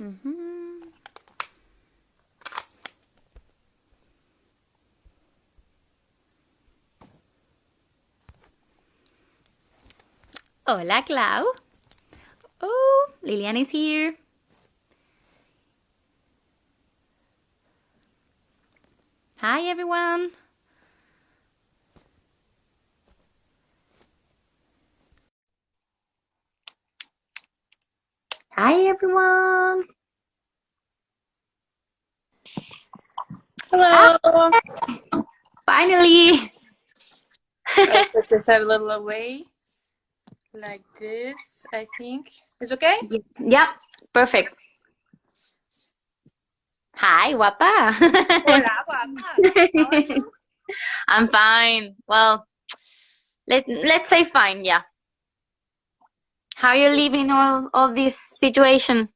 Mhm. Hola, Clau. Oh, Liliana is here. Hi, everyone. Hi everyone. Hello. Finally. I'll put this a little away, like this, I think. Is okay? Yep, perfect. Hi, guapa. Hola, guapa. How are you? I'm fine. Well, let's say fine, yeah. How are you living all this situation?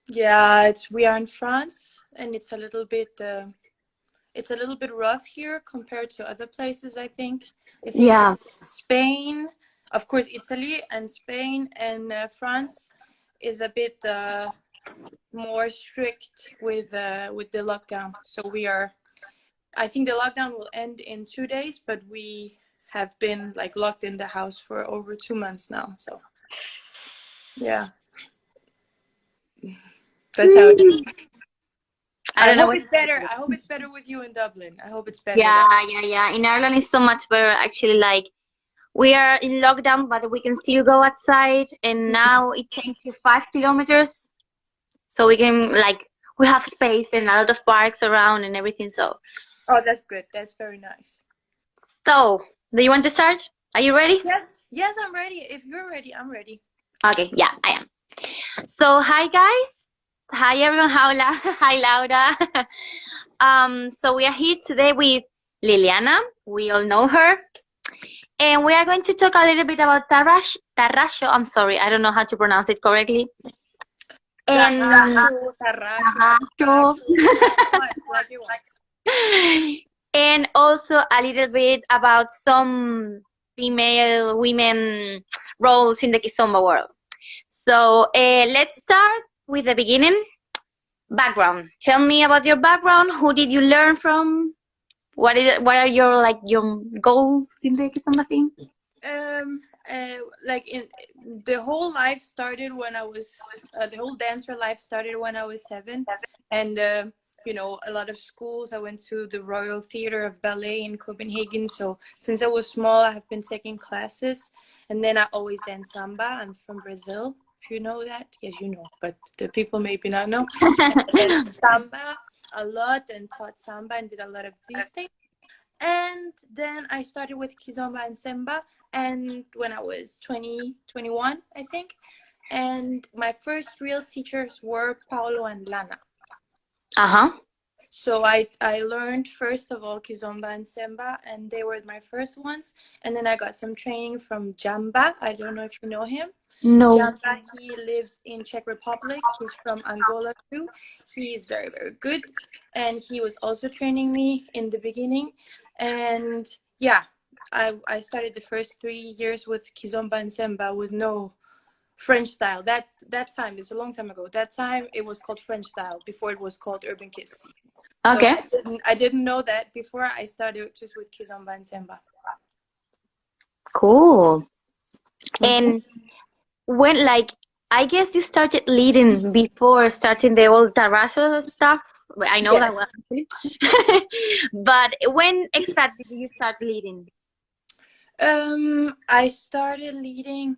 Yeah, we are in France, and it's a little bit rough here compared to other places. I think. Yeah. Spain, of course, Italy and Spain and France is a bit more strict with the lockdown. So we are. I think the lockdown will end in 2 days, but we have been like locked in the house for over 2 months now. So yeah, that's how it is. I don't know what. I hope it's better with you in Dublin. I hope it's better Yeah, there. yeah. In Ireland, it's so much better actually. Like we are in lockdown, but we can still go outside, and now it changed to 5 kilometers, so we can like we have space and a lot of parks around and everything. Oh, that's good. That's very nice. So, do you want to start? Are you ready? Yes, yes, I'm ready. If you're ready, I'm ready. Okay, yeah, I am. So, hi guys. Hi everyone. Hi Laura. So we are here today with Liliana. We all know her. And we are going to talk a little bit about Tarraxo. I'm sorry, I don't know how to pronounce it correctly. And Tarraxo, Tarraxa, Tarraxo. Tarraxo, like you want, like you want. And also a little bit about some female women roles in the Kizomba world. So let's start with the beginning. Background. Tell me about your background. Who did you learn from? What are your goals in the Kizomba thing? Like in the whole life started when I was the whole dancer life started when I was 7, and a lot of schools. I went to the Royal Theatre of Ballet in Copenhagen. So since I was small, I have been taking classes, and then I always dance samba. I'm from Brazil. If you know that, yes, you know, but the people maybe not know. And I danced samba a lot and taught samba and did a lot of these things. And then I started with Kizomba and Semba, and when I was 20, 21, I think. And my first real teachers were Paolo and Lana. Uh-huh. So I learned first of all Kizomba and Semba, and they were my first ones. And then I got some training from Jamba. I don't know if you know him. No. Jamba, he lives in Czech Republic. He's from Angola too. He's very, very good. And he was also training me in the beginning. And yeah, I started the first 3 years with Kizomba and Semba with no French style. That time is a long time ago. That time it was called French style before it was called Urban Kiz. So Okay. I didn't know that before. I started just with Kizomba and Semba. Cool. Mm-hmm. And when I guess you started leading before starting the old Tarraxo stuff. Well, I know that Yes. well actually. But when exactly did you start leading? I started leading,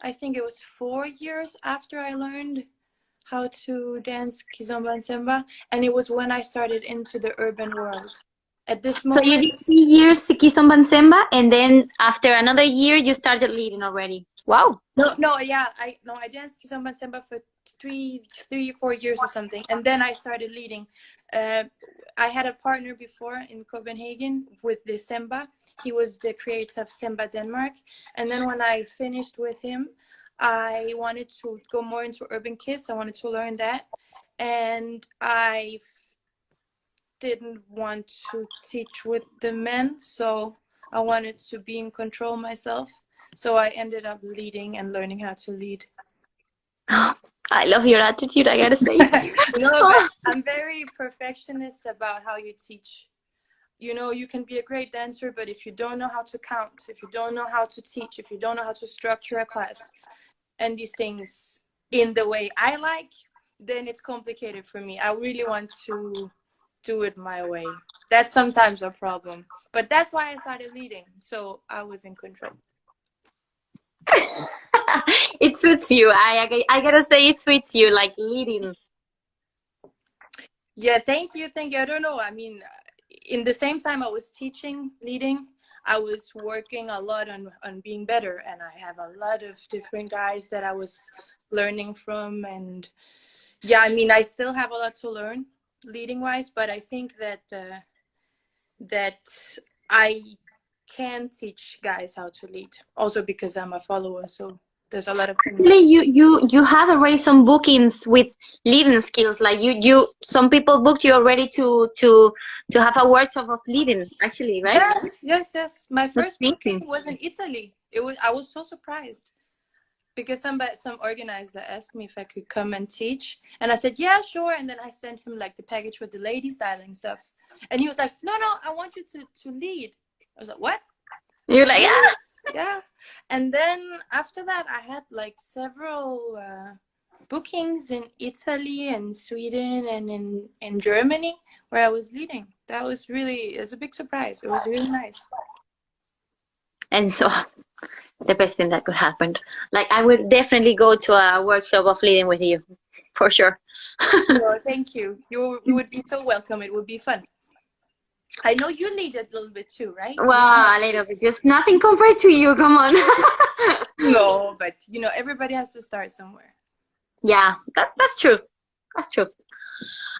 I think it was 4 years after I learned how to dance Kizomba and Semba, and it was when I started into the urban world. At this So you moment, did 3 years Kizomba and Semba, and then after another year you started leading already. Wow. no, yeah, I danced Kizomba and Semba for 4 years or something, and then I started leading. Uh, I had a partner before in Copenhagen with the Semba. He was the creator of Semba Denmark, and then when I finished with him, I wanted to go more into Urban Kiz. I wanted to learn that, and I didn't want to teach with the men, so I wanted to be in control myself. So I ended up leading and learning how to lead. I love your attitude, I gotta say. No, but I'm very perfectionist about how you teach. You know, you can be a great dancer, but if you don't know how to count, if you don't know how to teach, if you don't know how to structure a class and these things in the way I like, then it's complicated for me. I really want to do it my way. That's sometimes a problem. But that's why I started leading, so I was in control. It suits you. I gotta say it suits you, like leading. Yeah, thank you, thank you. I don't know. I mean, in the same time I was teaching, leading, I was working a lot on being better, and I have a lot of different guys that I was learning from. And yeah, I mean, I still have a lot to learn leading wise, but I think that that I can teach guys how to lead, also because I'm a follower, so there's a lot of things. Actually, you had already some bookings with leading skills. Like you some people booked you already to have a workshop of leading. Actually, right? Yes. My That's first booking amazing. was in Italy. I was so surprised because some organizer asked me if I could come and teach, and I said yeah, sure. And then I sent him like the package with the lady styling stuff, and he was like, no, I want you to lead. I was like, what? You're like, yeah. Yeah. And then after that I had like several bookings in Italy and Sweden and in Germany where I was leading. That was really, it was a big surprise. It was really nice. And so the best thing that could happen. Like I would definitely go to a workshop of leading with you, for sure. Oh, thank you. You would be so welcome. It would be fun. I know you lead a little bit too, right? Well, a little bit, just nothing compared to you. Come on. No, but you know, everybody has to start somewhere. Yeah, that's true. That's true.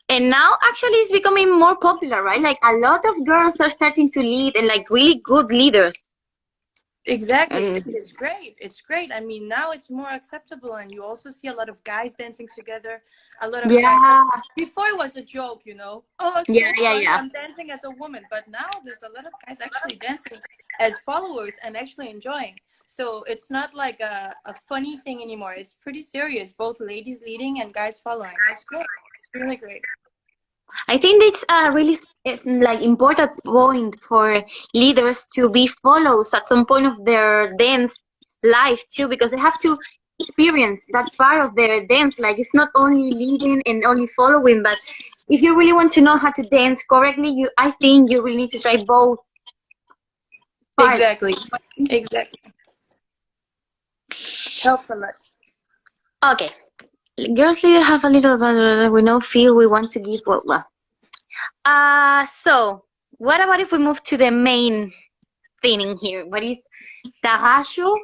And now actually it's becoming more popular, right? Like a lot of girls are starting to lead and like really good leaders. Exactly. It's great. It's great. I mean, now it's more acceptable, and you also see a lot of guys dancing together. A lot of guys. Before it was a joke, you know. Oh, it's so funny. I'm dancing as a woman, but now there's a lot of guys actually dancing as followers and actually enjoying. So it's not like a funny thing anymore. It's pretty serious. Both ladies leading and guys following. It's great. It's really great. I think it's a really like important point for leaders to be follows at some point of their dance life too, because they have to experience that part of their dance. Like it's not only leading and only following, but if you really want to know how to dance correctly, I think you really need to try both parts. Exactly. Helps a lot. Okay. Girls leader have a little bit we know feel we want to give well. So what about if we move to the main thing in here? What is Tarraxo?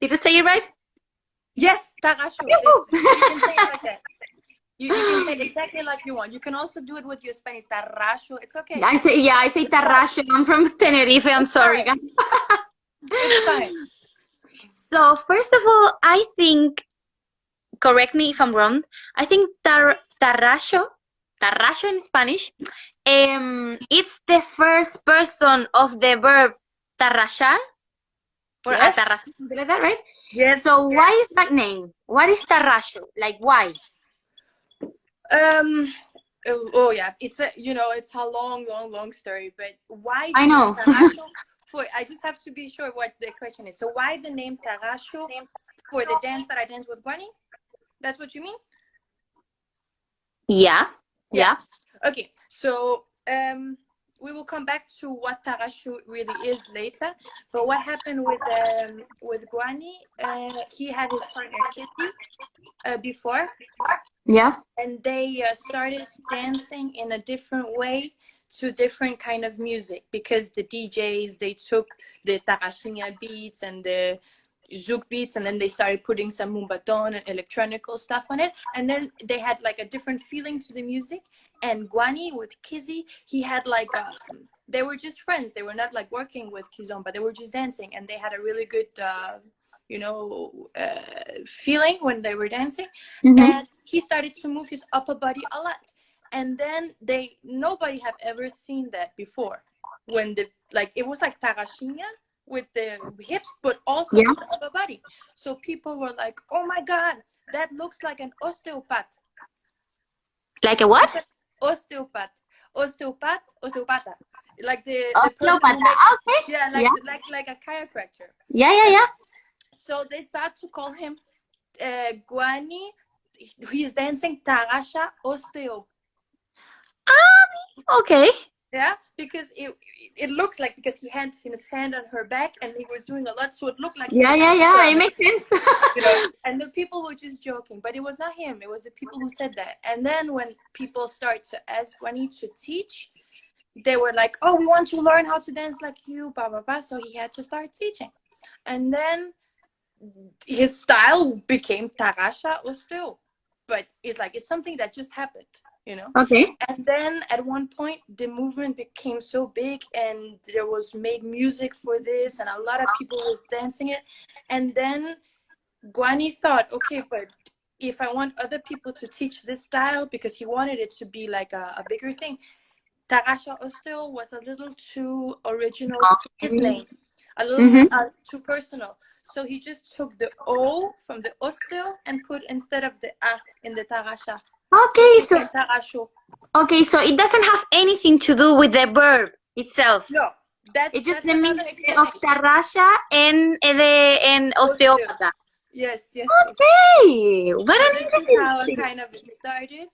Did I say it right? Yes, Tarraxo. You can say it like that. You can say it exactly like you want. You can also do it with your Spanish. Tarraxo. It's okay. I say Tarraxo. I'm from Tenerife. I'm sorry, guys. It's fine. So first of all, I think, correct me if I'm wrong, I think Tarraxo in Spanish, it's the first person of the verb tarraxar, or atarraxar, something like that, right? Yes. So why is that name? What is Tarraxo? Like why? Oh yeah, it's a it's a long story, but why? I know. I just have to be sure what the question is. So why the name Tarraxo for the dance that I dance with Guani? That's what you mean? Yeah. Okay, so we will come back to what Tarraxo really is later. But what happened with Guani? He had his partner Kitty before. Yeah. And they started dancing in a different way to different kind of music, because the DJs, they took the Tarraxinha beats and the zouk beats, and then they started putting some mumbaton and electronical stuff on it, and then they had like a different feeling to the music. And Guani with Kizzy, he had like they were just friends. They were not like working with Kizomba. They were just dancing, and they had a really good feeling when they were dancing. And he started to move his upper body a lot, and then nobody have ever seen that before, when it was like Tarraxinha with the hips, but also Yeah. with the upper body. So people were like, "Oh my God, that looks like an osteopath." Like a what? Osteopath, osteopata, like the person who Osteopata. makes, Okay. yeah, Yeah. like a chiropractor. Yeah, yeah, yeah. So they start to call him Guani. He's dancing Tarraxa osteo. Okay. Yeah, because it looks like, because he had his hand on her back and he was doing a lot, so it looked like he Yeah, was yeah, doing yeah. It her, makes sense. you know. And the people were just joking, but it was not him. It was the people who said that. And then when people start to ask Guani to teach, they were like, "Oh, we want to learn how to dance like you, blah blah blah." So he had to start teaching, and then his style became Tarraxa osteo. But it's something that just happened, you know. Okay. And then at one point the movement became so big, and there was made music for this, and a lot of people was dancing it. And then Guani thought, okay, but if I want other people to teach this style, because he wanted it to be like a bigger thing, Tarraxa osteo was a little too original to his name, a little too personal. So he just took the O from the osteo and put instead of the A in the Tarraxa. So Okay, it so became Tarraxo. it doesn't have anything to do with the verb itself. No, It's just that's the another mix of explanation. Tarraxa and Osteo. osteopata. Yes, yes, yes. Okay, what So an this is how interesting. kind of it started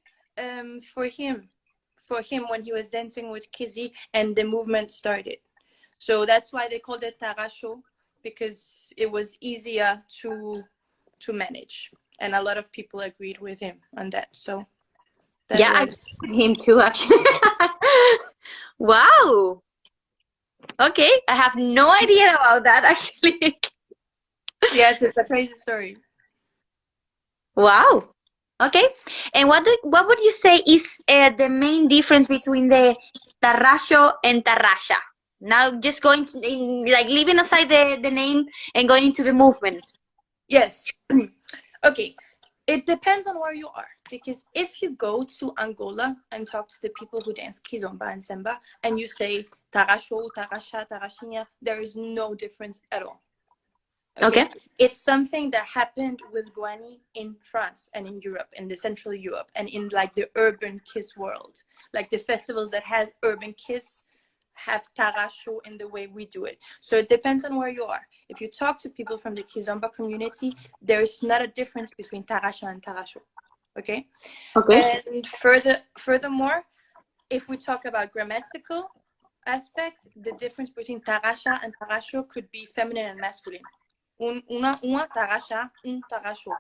for him. For him, when he was dancing with Kizzy and the movement started. So that's why they called it Tarraxo, because it was easier to manage. And a lot of people agreed with him on that. So that Yeah, I was, agree with him too, actually. Wow. Okay, I have no idea about that, actually. yes, it's a crazy story. Wow. Okay. And what would you say is the main difference between the Tarraxo and Tarraxa? Now, just going to like leaving aside the name and going into the movement. Yes. Okay. It depends on where you are, because if you go to Angola and talk to the people who dance Kizomba and Semba, and you say Tarraxo, Tarraxa, Tarraxinha, there is no difference at all. Okay. It's something that happened with Guani in France and in Europe, in the Central Europe, and in like the urban kiss world. Like the festivals that has urban kiss have Tarraxo in the way we do it. So it depends on where you are. If you talk to people from the Kizomba community, there's not a difference between Tarraxa and Tarraxo. Okay. Okay. And furthermore, if we talk about grammatical aspect, the difference between Tarraxa and Tarraxo could be feminine and masculine. Una Tarraxa, un Tarraxo.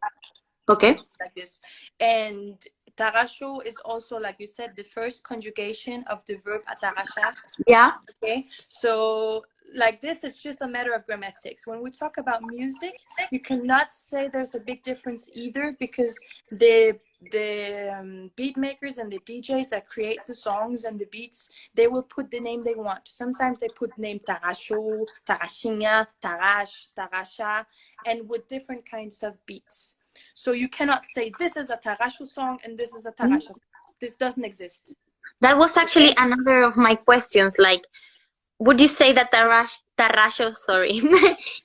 Okay. Like this. And Tarraxo is also, like you said, the first conjugation of the verb Tarraxa. Yeah. Okay. So like this is just a matter of grammatics. When we talk about music, you cannot say there's a big difference either, because the beat makers and the DJs that create the songs and the beats, they will put the name they want. Sometimes they put name Tarraxo, Tarraxinha, Tarraxa, and with different kinds of beats. So you cannot say this is a Tarraxo song and this is a Tarraxa song. This doesn't exist. That was actually Okay? another of my questions. Like, would you say that Tarraxo, sorry,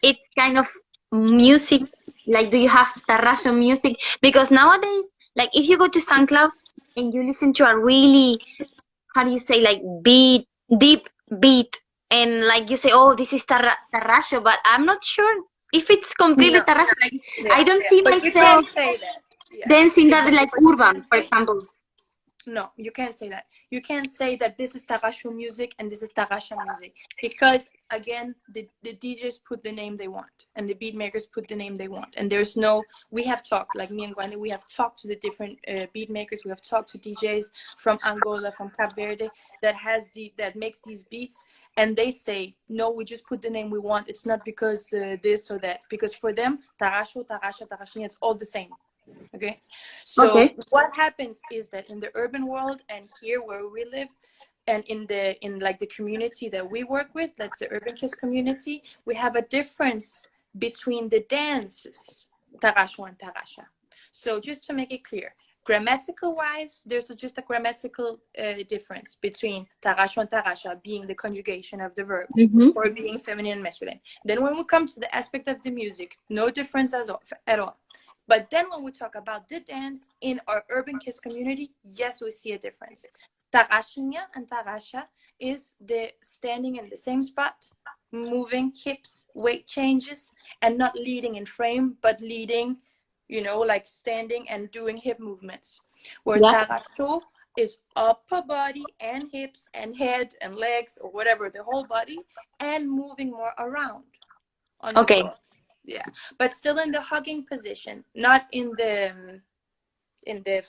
it's kind of music? Like, do you have Tarraxo music? Because nowadays, like, if you go to SoundCloud and you listen to a really, how do you say, like, deep beat, and like you say, oh, this is Tarraxo, but I'm not sure if it's completely No. Tarraxo. Like, Yeah. I don't see But you can't myself say that. Yeah. dancing that Exactly. like But you urban, can't for say, example. no, you can't say that. You can't say that this is Tarraxo music and this is Tarraxa music, because again, the DJs put the name they want and the beat makers put the name they want, and there's no. We have talked, like me and Guani, we have talked to the different beat makers. We have talked to DJs from Angola, from Cape Verde, that makes these beats, and they say no, we just put the name we want. It's not because this or that, because for them, Tarraxo, Tarraxa, Tarraxinha, it's all the same. Okay, so Okay. what happens is that in the urban world and here where we live, and in like the community that we work with, that's the Urban Kiz community, we have a difference between the dances, Tarraxo and Tarraxa. So just to make it clear, grammatical wise, there's just a grammatical difference between Tarraxo and Tarraxa being the conjugation of the verb or being feminine and masculine. Then when we come to the aspect of the music, no difference at all. But then when we talk about the dance in our urban kids community, yes, we see a difference. Tarraxinha and Tarraxa is the standing in the same spot, moving hips, weight changes, and not leading in frame, but leading, you know, like standing and doing hip movements. Where Tarraxo is upper body and hips and head and legs or whatever, the whole body, and moving more around on the floor. Yeah, but still in the hugging position, not in the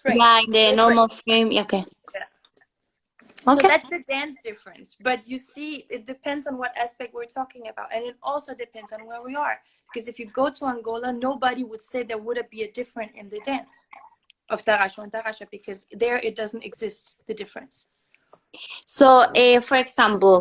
frame. Yeah, in the normal frame. Okay. Yeah. So that's the dance difference. But you see, it depends on what aspect we're talking about, and it also depends on where we are. Because if you go to Angola, nobody would say there would be a difference in the dance of Tarraxo and Tarraxa, because there it doesn't exist, the difference. So, for example,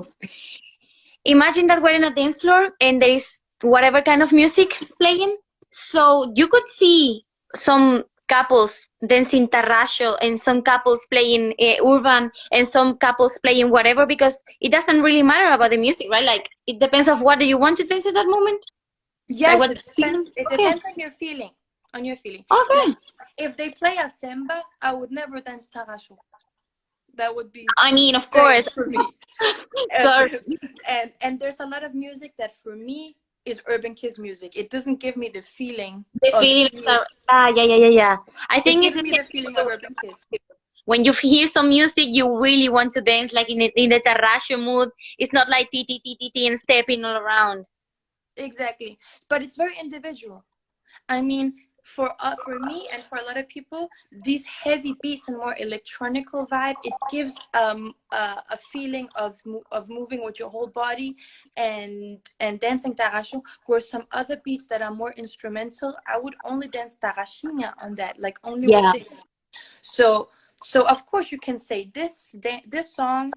imagine that we're in a dance floor and there is whatever kind of music playing. So you could see some couples dancing Tarraxo and some couples playing urban and some couples playing whatever, because it doesn't really matter about the music, right? Like, it depends of what do you want to dance at that moment. Yes, like it depends. It depends on your feeling. Okay. Like, if they play a samba, I would never dance Tarraxo. That would be, I mean, of course, for me. And there's a lot of music that for me is urban kids music. It doesn't give me the feeling. The feelings are yeah. I think it gives me the feeling of urban kids. When you hear some music, you really want to dance like in the Tarraxo mood. It's not like ti and stepping all around. Exactly, but it's very individual. I mean, for me and for a lot of people, these heavy beats and more electronical vibe, it gives a feeling of moving with your whole body and dancing Tarraxo. Where some other beats that are more instrumental, I would only dance Tarraxinha on that, like only with the. So of course you can say this song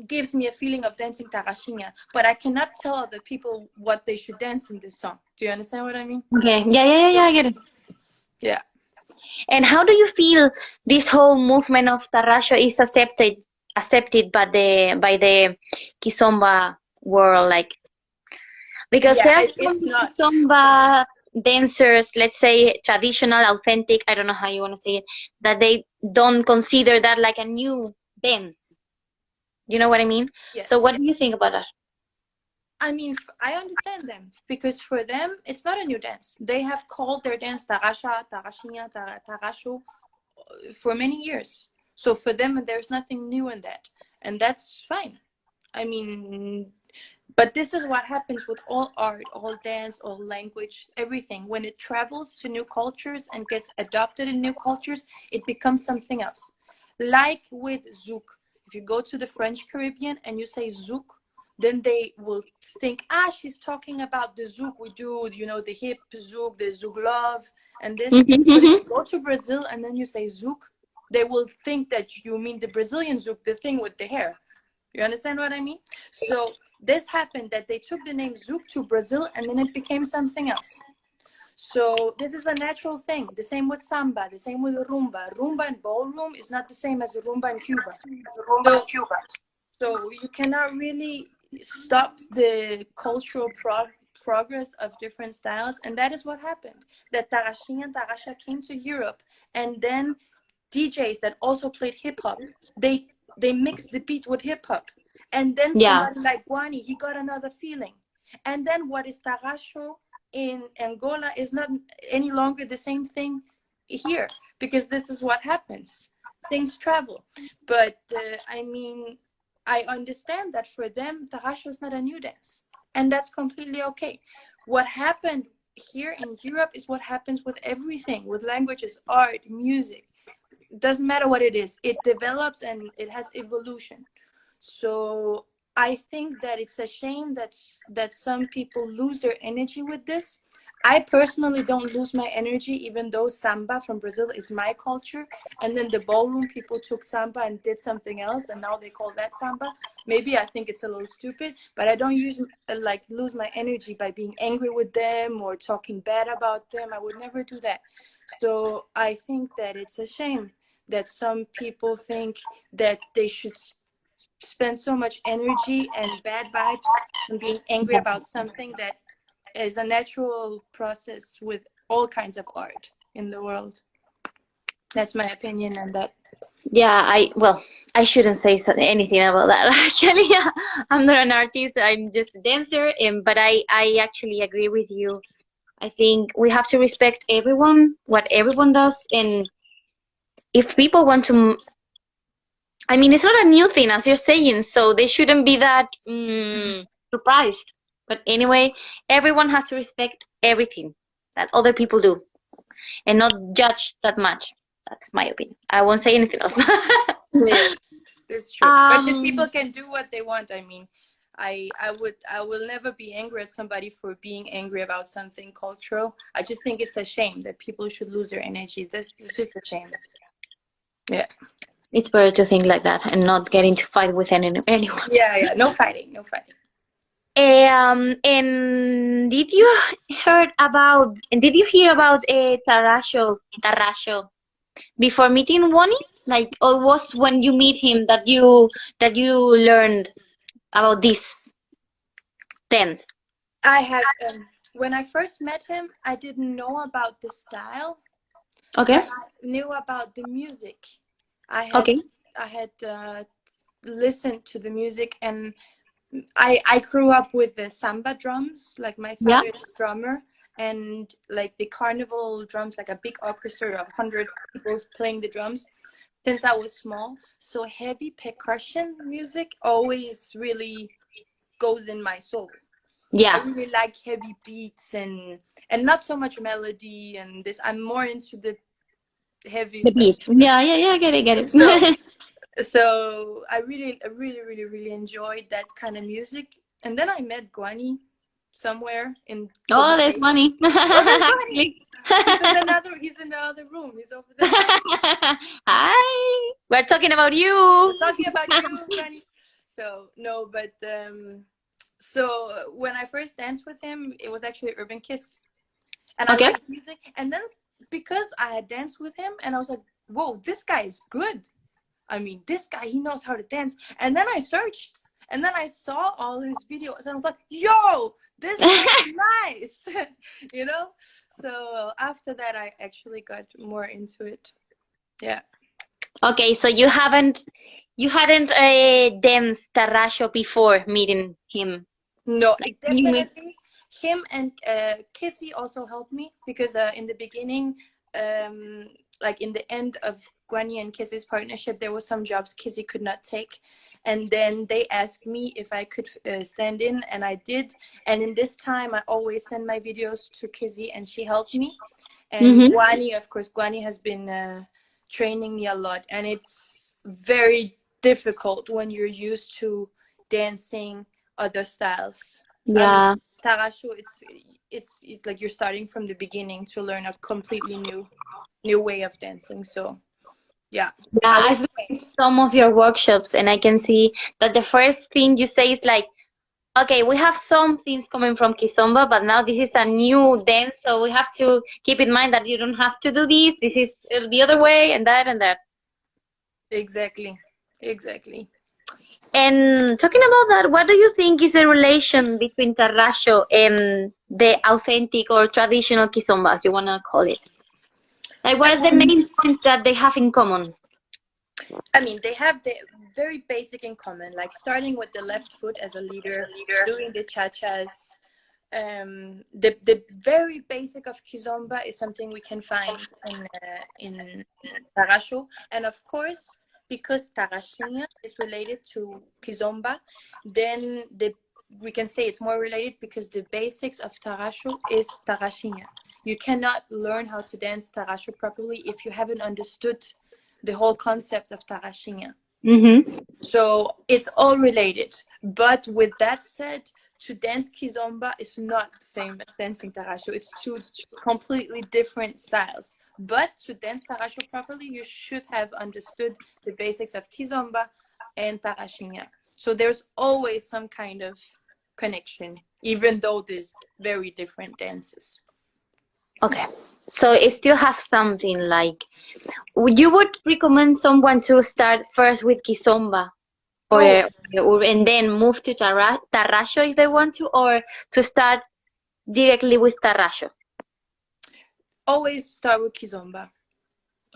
gives me a feeling of dancing Tarraxinha, but I cannot tell other people what they should dance in this song. Do you understand what I mean? Okay. Yeah, I get it. Yeah. And how do you feel this whole movement of Tarraxo is accepted by the Kizomba world? Like, because there are some Kizomba dancers, let's say traditional, authentic, I don't know how you want to say it, that they don't consider that like a new dance. You know what I mean? Yes. So what do you think about that? I mean, I understand them, because for them, it's not a new dance. They have called their dance Tarraxa, Tarraxinha, Tarraxo for many years. So for them, there's nothing new in that. And that's fine. I mean, but this is what happens with all art, all dance, all language, everything. When it travels to new cultures and gets adopted in new cultures, it becomes something else. Like with zouk. If you go to the French Caribbean and you say zouk, then they will think, she's talking about the zouk we do, you know, the hip zouk, the zouk love, and this. But if you go to Brazil and then you say zouk, they will think that you mean the Brazilian zouk, the thing with the hair. You understand what I mean? So this happened that they took the name zouk to Brazil and then it became something else. So this is a natural thing. The same with samba, the same with rumba. Rumba in ballroom is not the same as rumba in Cuba. So you cannot really stop the cultural progress of different styles. And that is what happened. That Tarraxinha and Tarraxa came to Europe, and then DJs that also played hip-hop, they mixed the beat with hip-hop. And then somebody like Guani, he got another feeling. And then what is Tarraxo in Angola is not any longer the same thing here, because this is what happens. Things travel. But I mean, I understand that for them, Tarraxo is not a new dance. And that's completely okay. What happened here in Europe is what happens with everything, with languages, art, music. It doesn't matter what it is. It develops and it has evolution. So I think that it's a shame that some people lose their energy with this. I personally don't lose my energy, even though samba from Brazil is my culture. And then the ballroom people took samba and did something else, and now they call that samba. Maybe I think it's a little stupid, but I don't lose my energy by being angry with them or talking bad about them. I would never do that. So I think that it's a shame that some people think that they should spend so much energy and bad vibes on being angry about something that is a natural process with all kinds of art in the world. That's my opinion on that. Yeah, I shouldn't say anything about that. Actually, I'm not an artist. I'm just a dancer. But I actually agree with you. I think we have to respect everyone, what everyone does, and if people want to, I mean, it's not a new thing, as you're saying, so they shouldn't be that surprised. But anyway, everyone has to respect everything that other people do and not judge that much. That's my opinion. I won't say anything else. Yes, it's true. But the people can do what they want. I mean, I will never be angry at somebody for being angry about something cultural. I just think it's a shame that people should lose their energy. It's just a shame. Yeah. It's better to think like that and not get into fight with anyone. Yeah. No fighting. No fighting. And did you hear about Tarraxo before meeting Wani? Like, or was when you meet him that you learned about this dance? I had when I first met him, I didn't know about the style. Okay. But I knew about the music. I had listened to the music, and I grew up with the samba drums. Like my father is a drummer, and like the carnival drums, like a big orchestra of 100 people playing the drums since I was small. So heavy percussion music always really goes in my soul. Yeah. I really like heavy beats and not so much melody and this. I'm more into the heavy The stuff. beat. Yeah, get it. So I really enjoyed that kind of music. And then I met Guani somewhere in Oh, there's Guani. He's in the other room. He's over there. Hi. We're talking about you. We're talking about you, Guani. So no, but so when I first danced with him, it was actually Urban Kiz. And I liked music. And then because I had danced with him and I was like, whoa, this guy is good. I mean, this guy, he knows how to dance. And then I searched and then I saw all his videos and I was like, yo, this is nice. You know? So after that, I actually got more into it. Yeah. Okay, so you hadn't danced Tarraxo before meeting him? No, definitely. Him and Kizzy also helped me because in the beginning, like in the end of Guani and Kizzy's partnership, there were some jobs Kizzy could not take. And then they asked me if I could stand in, and I did. And in this time, I always send my videos to Kizzy, and she helped me. And Guani, of course, Guani has been training me a lot. And it's very difficult when you're used to dancing other styles. Yeah. I mean, Tarraxo, it's like you're starting from the beginning to learn a completely new way of dancing. So yeah. I've been in some of your workshops and I can see that the first thing you say is like, okay, we have some things coming from Kizomba, but now this is a new dance, so we have to keep in mind that you don't have to do this. This is the other way, and that and that. Exactly. And talking about that, what do you think is the relation between Tarraxo and the authentic or traditional Kizomba, as you want to call it? Like, what are the main points that they have in common? I mean, they have the very basic in common, like starting with the left foot as a leader, doing the cha-chas. The very basic of Kizomba is something we can find in Tarraxo. And of course, because Tarraxinha is related to Kizomba, then we can say it's more related because the basics of Tarraxo is Tarraxinha. You cannot learn how to dance Tarraxo properly if you haven't understood the whole concept of Tarraxinha. So it's all related. But with that said, to dance Kizomba is not the same as dancing Tarraxo. It's two completely different styles. But to dance Tarraxo properly, you should have understood the basics of Kizomba and Tarraxinha. So there's always some kind of connection, even though there's very different dances. Okay. So it still have something like, you would recommend someone to start first with Kizomba, Oh, or and then move to Tarraxo if they want to, or to start directly with Tarraxo? always start with Kizomba.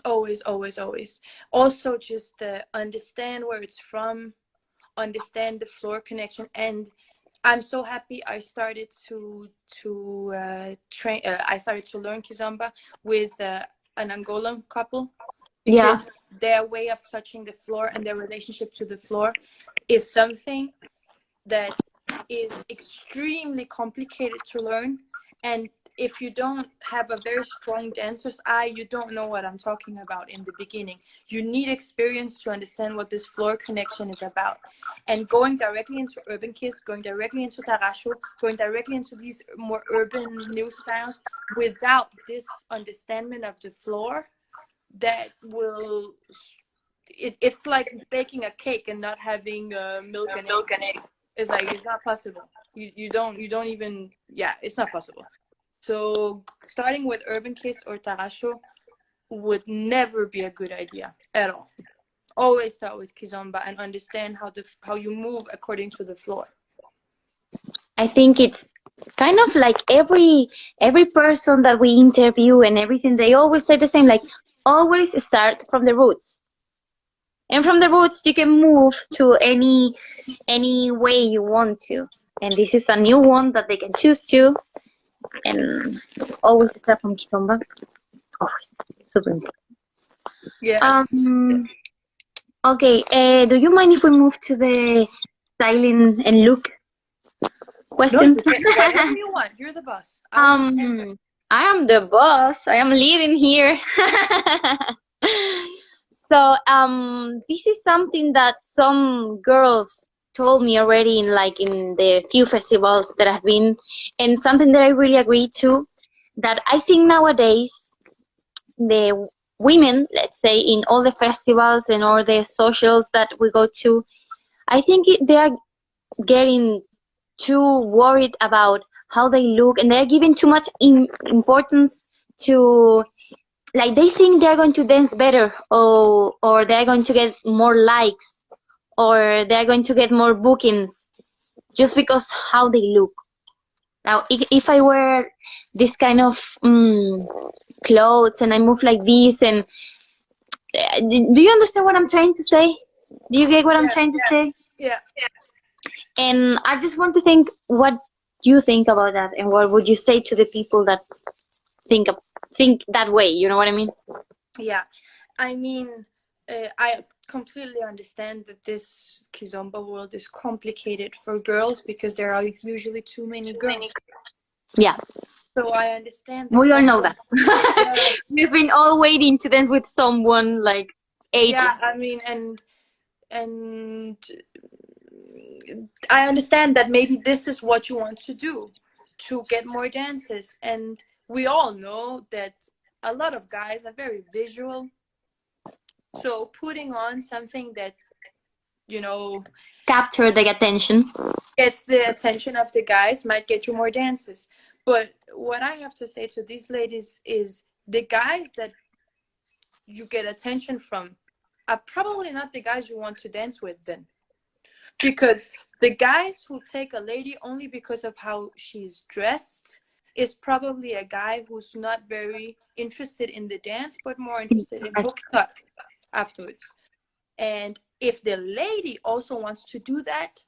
Always, always, always. Also, just understand where it's from, understand the floor connection, and I'm so happy I started to train. I started to learn Kizomba with an Angolan couple, Yeah. because their way of touching the floor and their relationship to the floor is something that is extremely complicated to learn. And if you don't have a very strong dancer's eye, you don't know what I'm talking about in the beginning. You need experience to understand what this floor connection is about. And going directly into Urban Kiz, going directly into Tarraxo, going directly into these more urban new styles without this understanding of the floor, that will it's like baking a cake and not having milk and egg. It's like, it's not possible. You don't even, yeah, it's not possible. So starting with Urban Kiz or Tarraxo would never be a good idea at all. Always start with Kizomba and understand how you move according to the floor. I think it's kind of like every person that we interview and everything, they always say the same, like always start from the roots. And from the roots you can move to any way you want to. And this is a new one that they can choose to, and always start from Kizomba. Always. Super important. Yes. Um Yes. okay, do you mind if we move to the styling and look No, questions? you can whatever you want. You're the boss. I will answer. I am the boss. I am leading here. So, this is something that some girls told me already in the few festivals that I've been, and something that I really agree to, that I think nowadays the women, let's say in all the festivals and all the socials that we go to, I think they are getting too worried about how they look, and they're giving too much importance to, like, they think they're going to dance better, or they're going to get more likes, or they're going to get more bookings just because how they look. Now if I wear this kind of clothes and I move like this, and do you understand what I'm trying to say? Do you get what I'm Yeah. trying to say? Yeah. And I just want to think what you think about that, and what would you say to the people that think of, think that way? You know what I mean? Yeah. I mean, I completely understand that this Kizomba world is complicated for girls because there are usually too many girls. Yeah, So I understand the we all know problem. that. Yeah, We've been all waiting to dance with someone like ages. yeah. I mean, and I understand that maybe this is what you want to do, to get more dances. And we all know that a lot of guys are very visual. So putting on something that, you know, Capture the attention. gets the attention of the guys might get you more dances. But what I have to say to these ladies is, the guys that you get attention from are probably not the guys you want to dance with then. Because the guys who take a lady only because of how she's dressed is probably a guy who's not very interested in the dance, but more interested in hooking up afterwards. And if the lady also wants to do that,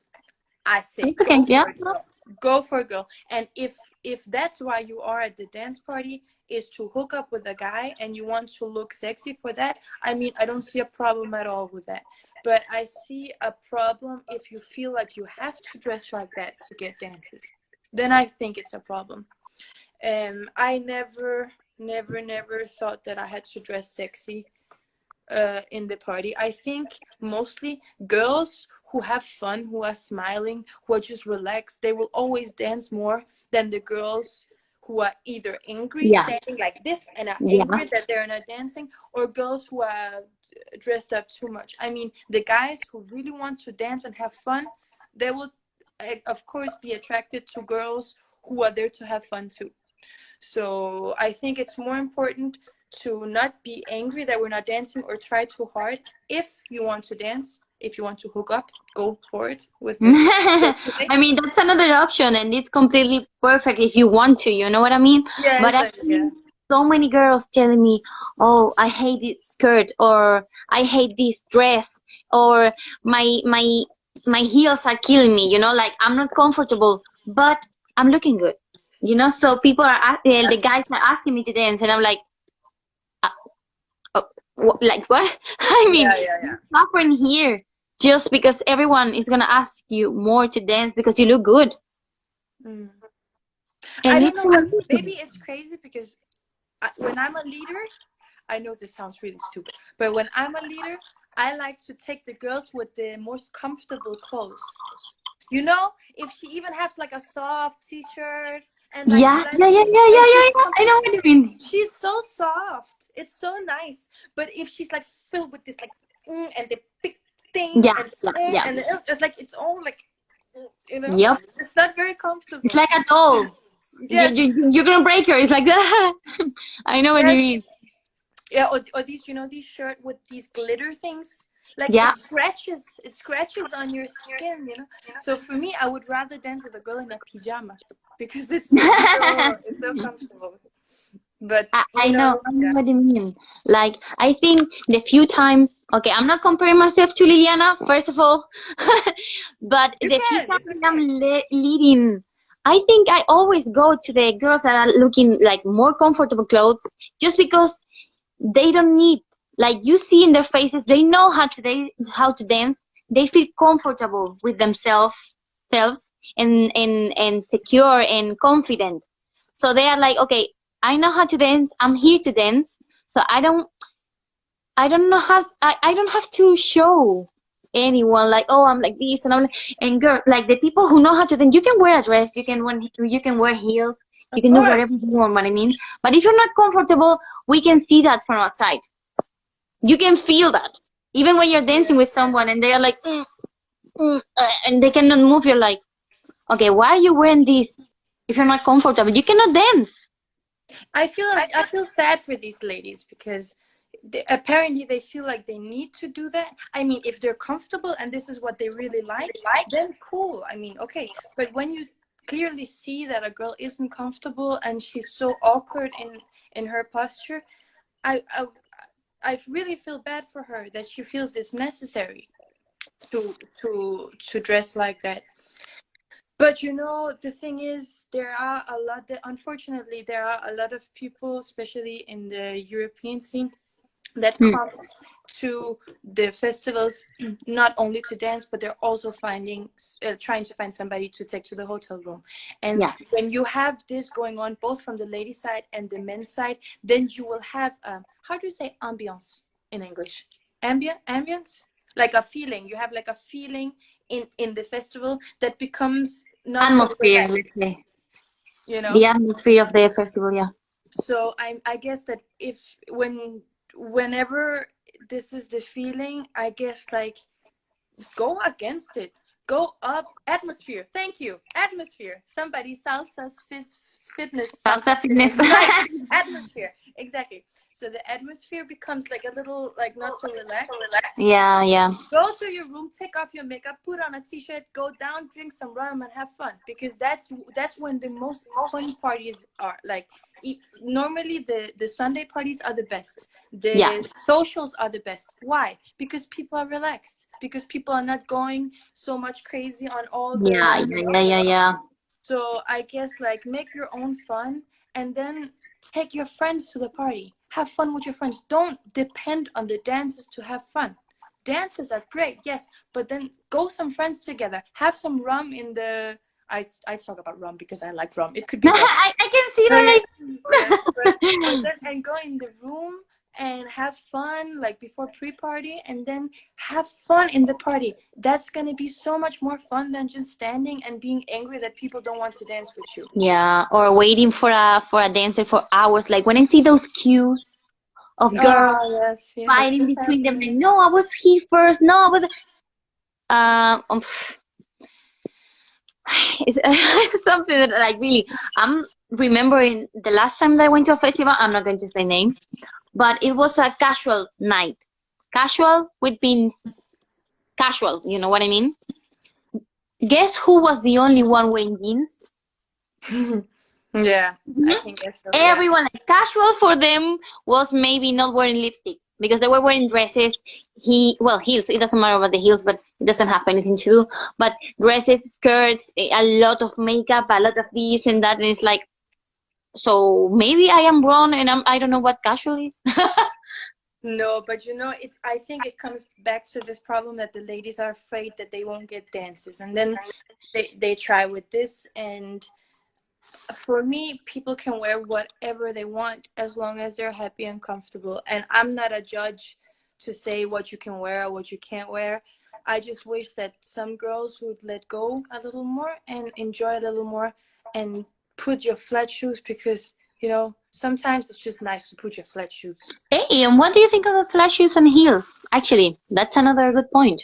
I say It's okay. go Yeah. for it, girl. Go for it, girl. And if that's why you are at the dance party, is to hook up with a guy and you want to look sexy for that, I mean, I don't see a problem at all with that. But I see a problem if you feel like you have to dress like that to get dances. Then I think it's a problem. I never thought that I had to dress sexy in the party. I think mostly girls who have fun, who are smiling, who are just relaxed, they will always dance more than the girls who are either angry, Yeah. standing like this and are Yeah. angry that they're not dancing, or girls who are dressed up too much. I mean, the guys who really want to dance and have fun, they will, of course, be attracted to girls who are there to have fun too. So I think it's more important to not be angry that we're not dancing or try too hard. If you want to dance, if you want to hook up, go for it with the I mean, that's another option, and it's completely perfect if you want to, you know what I mean? yeah, But I exactly, yeah. see so many girls telling me, "Oh, I hate this skirt," or "I hate this dress," or my heels are killing me, you know, like I'm not comfortable, but I'm looking good. You know, so people are the guys are asking me to dance, and I'm like, uh, like what? I mean, Yeah, yeah, yeah. suffering here just because everyone is gonna ask you more to dance because you look good, Mm. I and don't it's know, but maybe it's crazy because when I'm a leader, I know this sounds really stupid, but when I'm a leader, I like to take the girls with the most comfortable clothes. You know, if she even has like a soft t-shirt and like yeah, yeah, yeah, leggings yeah, and yeah, yeah, she's yeah. I know what you mean. she's so soft. It's so nice. But if she's like filled with this like and the big thing Yeah, and yeah, yeah. and it's like it's all like you know, Yep. it's not very It's comfortable. like a doll. Yes. You're gonna break her. It's like that. I know what you Yes. mean. Yeah, or these, you know, these shirt with these glitter things. Like Yeah. it scratches on your skin, you know. So for me, I would rather dance with a girl in a pajama because it's so comfortable. But I you know, know, I yeah, know what you mean. Like, I think the few times, okay, I'm not comparing myself to Liliana, first of all, but you the few can. times It's that I'm okay. leading, I think I always go to the girls that are looking like more comfortable clothes just because they don't need, like, you see in their faces, they know how to dance, they feel comfortable with themselves, selves, and secure and confident. So they are like, okay, I know how to dance. I'm here to dance. So I don't know how I don't have to show anyone like, oh, I'm like this and I'm like, and girl, like the people who know how to dance, you can wear a dress, you can wear heels, you Of can do whatever course. you want, what I mean. But if you're not comfortable, we can see that from outside. You can feel that. Even when you're dancing Yeah. with someone and they are like, and they cannot move, you're like, okay, why are you wearing this? If you're not comfortable, you cannot dance. I feel sad for these ladies because apparently they feel like they need to do that. I mean, if they're comfortable and this is what they really like, then cool. I mean, okay. But when you clearly see that a girl isn't comfortable and she's so awkward in her posture, I I, I really feel bad for her that she feels it's necessary to dress like that. But you know, the thing is, unfortunately, there are a lot of people, especially in the European scene, that Hmm. comes to the festivals not only to dance, but they're also trying to find somebody to take to the hotel room. And Yeah. when you have this going on, both from the lady side and the men's side, then you will have how do you say ambiance in English? Ambience, like a feeling. You have like a feeling in the festival that becomes not so Atmosphere, relaxed. let's say. You know. The atmosphere of the festival, yeah. So I guess that if whenever this is the feeling, I guess like go against it, go up. Atmosphere, thank you. Atmosphere, somebody Salsa salsa fitness. fitness, nice. Atmosphere, exactly. So the atmosphere becomes like a little like not so relaxed. Yeah, yeah. Go to your room, take off your makeup, put on a t-shirt, go down, drink some rum, and have fun. Because that's when the most fun parties are. Like normally, the Sunday parties are the best. Yeah. The socials are the best. Why? Because people are relaxed. Because people are not going so much crazy on all Yeah, the, you yeah, know. yeah, yeah, yeah. So I guess like make your own fun and then take your friends to the party. Have fun with your friends. Don't depend on the dances to have fun. Dances are great, yes, but then go some friends together. Have some rum in the. I talk about rum because I like rum. It could be vodka. I can see Okay. Yes, but that. then and go in the room and have fun like before pre-party and then have fun in the party. That's gonna be so much more fun than just standing and being angry that people don't want to dance with you. Yeah, or waiting for a dancer for hours. Like when I see those queues of girls Oh yes, yes, fighting it between them, like, happens. no, I was here first. No, I was. Um, um, It's something that like really I'm remembering the last time that I went to a festival. I'm not going to say name, but it was a casual night. Casual with means casual. You know what I mean? Guess who was the only one wearing jeans? Yeah, I Mhm. can guess so. Yeah. Everyone, like, casual for them was maybe not wearing lipstick because they were wearing dresses. Well, heels. It doesn't matter about the heels, but it doesn't have anything to do. But dresses, skirts, a lot of makeup, a lot of this and that, and it's like, so maybe I am wrong, and I don't know what casual is. No, but you know, I think it comes back to this problem that the ladies are afraid that they won't get dances, and then they try with this. And for me, people can wear whatever they want as long as they're happy and comfortable. And I'm not a judge to say what you can wear or what you can't wear. I just wish that some girls would let go a little more and enjoy a little more and put your flat shoes, because you know sometimes it's just nice to put your flat shoes. Hey, and what do you think of the flat shoes and heels? Actually, that's another good point.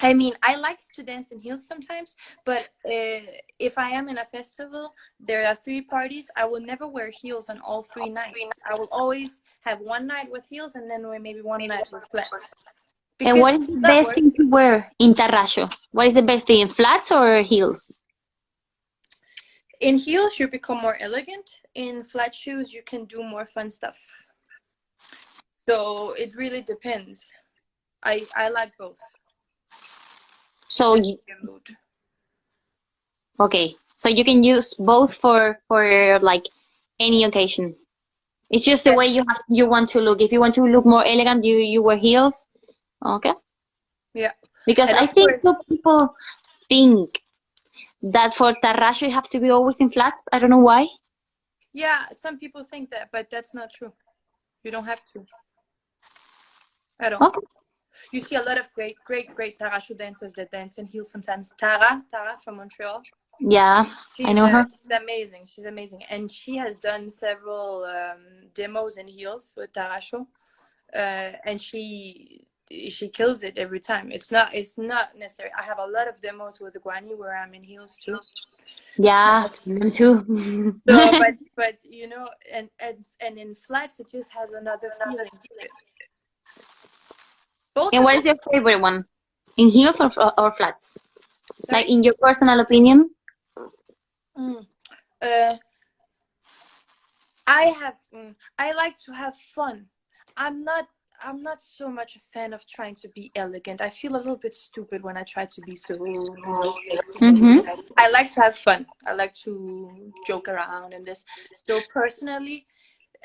I mean, I like to dance in heels sometimes, but if I am in a festival, there are 3 parties. I will never wear heels on all 3 nights. I will always have one night with heels and then maybe one night with flats. And what Because is the it's not best worth thing it. to wear in Tarraxo? What is the best thing, flats or heels? In heels, you become more elegant. In flat shoes, you can do more fun stuff. So it really depends. I like both. So, Depending on your mood. okay, so you can use both for like any occasion. It's just the way Yes. you want to look. If you want to look more elegant, you wear heels. Okay. Yeah. Because And I of think course, some people think that for Tarraxo you have to be always in flats. I don't know why. yeah, some people think that, but that's not true. You don't have to at all. Okay. You see a lot of great Tarraxo dancers that dance in heels sometimes. Tara from Montreal. Yeah, I know her. She's amazing. She's amazing, and she has done several demos in heels with Tarraxo, and she kills it every time. It's not necessary. I have a lot of demos with Guani where I'm in heels too. Yeah, them too. So, but you know, and in flats, it just has another feeling to it. Both And are what is good. your favorite one? In heels or flats? Like Sorry. in your personal opinion? Mm. Uh, I like to have fun. I'm not I'm not so much a fan of trying to be elegant. I feel a little bit stupid when I try to be so, sexy and Mm-hmm. elegant. I like to have fun. I like to joke around and this. So personally,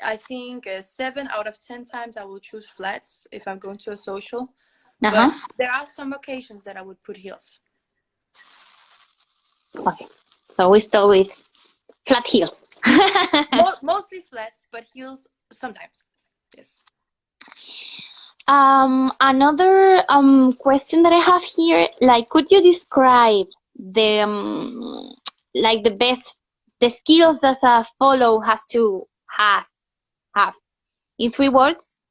I think 7 out of 10 times I will choose flats if I'm going to a social. Uh-huh. But there are some occasions that I would put heels. Okay. So we start with flat heels. Mostly flats, but heels sometimes. Yes. Another question that I have here, like, could you describe the like the skills that a follow has have in 3 words?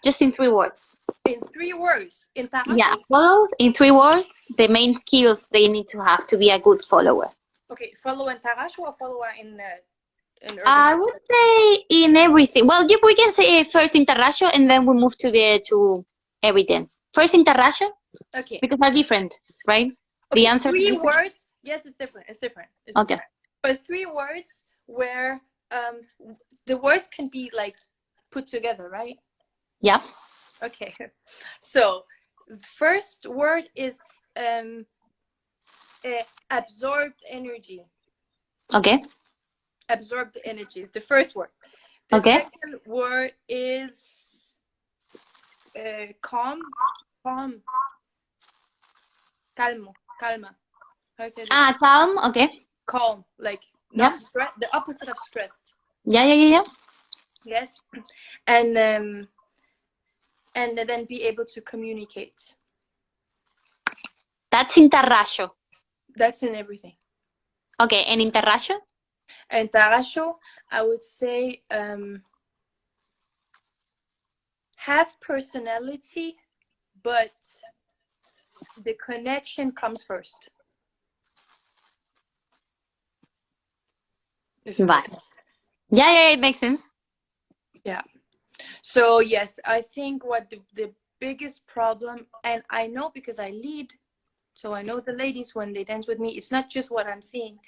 Just in 3 words. In 3 words, in Yeah, Tarraxo. follow in 3 words, the main skills they need to be a good follower. Okay, follow in Tarraxo or follower in Urban I Kiz? would say in everything. Well, we can say first in Tarraxo and then we move to every dance. First in Tarraxo Okay. because they're different, right? The Okay, answers are three different. words. Yes, it's different. It's different. It's Okay. different. But 3 words where the words can be like put together, right? Yeah. Okay. So the first word is um absorbed energy. Okay. Absorbed energy is the first word. The Okay. second word is calm. Calm. Calmo. Calma. How do you say this? Ah, calm. Okay. Calm. Like not Yeah. stress. The opposite of stressed. Yeah. Yeah. Yeah. Yeah. Yes. And then be able to communicate. That's in Tarraxo. That's in everything. Okay. And in Tarraxo? And Tarraxo, I would say have personality, but the connection comes first. If it makes sense. Yeah, it makes sense. Yeah. So yes, I think what the biggest problem, and I know because I lead, so I know the ladies when they dance with me, it's not just what I'm seeing,